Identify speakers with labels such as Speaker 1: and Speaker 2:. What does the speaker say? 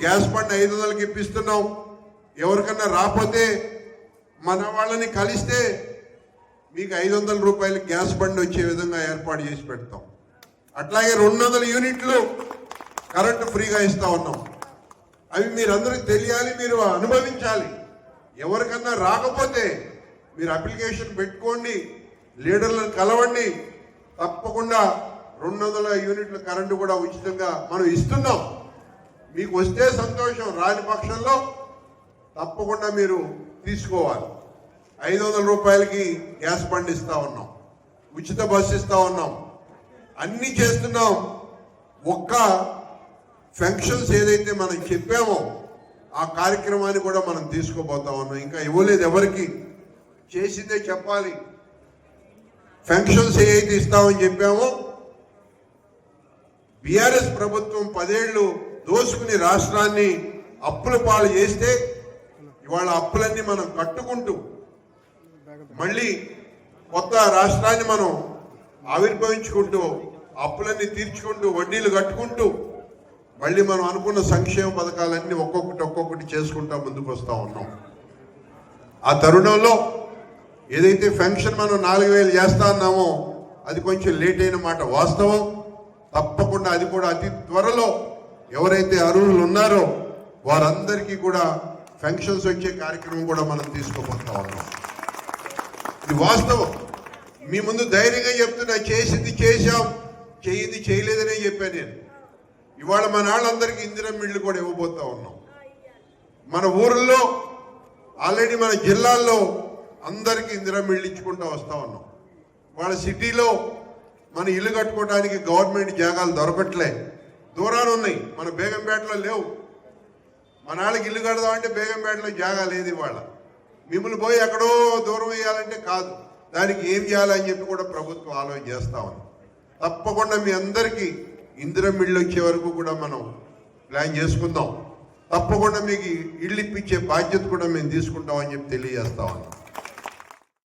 Speaker 1: Gas bund 500కి ఇప్పిస్తున్నాం. ఎవరికన్నా రాకపోతే మన వాళ్ళని కలిస్తే మీకు 500 రూపాయలు గ్యాస్ బండ్ వచ్చే విధంగా ఏర్పాటు చేసి పెడతాం. అట్లాగే 200 యూనిట్లు కరెంటు ఫ్రీగా ఇస్తా ఉన్నాం. అవి మీరందరికీ తెలియాలి, మీరు అనుభవించాలి. ఎవరికన్నా రాకపోతే మీరు అప్లికేషన్ పెట్టుకోండి, లీడర్లను కలవండి. తప్పకుండా 200 యూనిట్ల కరెంటు కూడా ఉచితంగా మనం ఇస్తున్నాం. మీకు వస్తే సంతోషం, రాని పక్షంలో తప్పకుండా మీరు తీసుకోవాలి. 500 రూపాయలకి గ్యాస్ బండ్ ఇస్తా ఉన్నాం, ఉచిత బస్సు ఇస్తా ఉన్నాం, అన్నీ చేస్తున్నాం. ఒక్క ఫంక్షన్స్ ఏదైతే మనం చెప్పామో ఆ కార్యక్రమాన్ని కూడా మనం తీసుకోబోతా ఉన్నాం. ఇంకా ఇవ్వలేదు ఎవరికి, చేసిందే చెప్పాలి. ఫంక్షన్స్ ఏదైతే ఇస్తామని చెప్పామో, బీఆర్ఎస్ ప్రభుత్వం 10 ఏళ్ళు దోసుకుని రాష్ట్రాన్ని అప్పుల పాలు చేస్తే ఇవాళ అప్పులన్నీ మనం కట్టుకుంటూ మళ్ళీ కొత్త రాష్ట్రాన్ని మనం ఆవిర్భవించుకుంటూ అప్పులన్నీ తీర్చుకుంటూ వడ్డీలు కట్టుకుంటూ మళ్ళీ మనం అనుకున్న సంక్షేమ పథకాలన్నీ ఒక్కొక్కటి చేసుకుంటా ముందుకు వస్తూ ఉన్నాం. ఆ తరుణంలో ఏదైతే ఫంక్షన్ మనం 4000 చేస్తా అన్నామో అది కొంచెం లేట్ అయిన మాట వాస్తవం. తప్పకుండా అది కూడా అతి త్వరలో ఎవరైతే అర్హులు ఉన్నారో వారందరికీ కూడా ఫంక్షన్స్ వచ్చే కార్యక్రమం కూడా మనం తీసుకోబోతా ఉన్నాం. ఇది వాస్తవం. మీ ముందు ధైర్యంగా చెప్తున్నా, చేసింది చేశాం, చేయింది చేయలేదనే చెప్పాను నేను. ఇవాళ మన వాళ్ళందరికీ ఇందిరమ్మ ఇళ్ళు కూడా ఇవ్వబోతా ఉన్నాం. మన ఊర్లో ఆల్రెడీ మన జిల్లాల్లో అందరికీ ఇందిరమ్మ ఇళ్ళు ఇచ్చుకుంటూ వస్తూ ఉన్నాం. వాళ్ళ సిటీలో మన ఇల్లు కట్టుకోవడానికి గవర్నమెంట్ జాగాలు దొరకట్లే, దూరాలు ఉన్నాయి. మన బేగంపేటలో లేవు. మన వాళ్ళకి ఇల్లు కడదామంటే బేగంపేటలో జాగా లేదు. ఇవాళ మిమ్మల్ని పోయి ఎక్కడో దూరం వేయాలంటే కాదు, దానికి ఏం చేయాలని చెప్పి కూడా ప్రభుత్వం ఆలోచన చేస్తా ఉంది. తప్పకుండా మీ అందరికీ ఇందిరమ్మ ఇళ్ళు వచ్చే వరకు కూడా మనం ప్లాన్ చేసుకుందాం. తప్పకుండా మీకు ఇళ్ళు ఇప్పించే బాధ్యత కూడా మేము తీసుకుంటామని చెప్పి తెలియజేస్తా ఉన్నాం.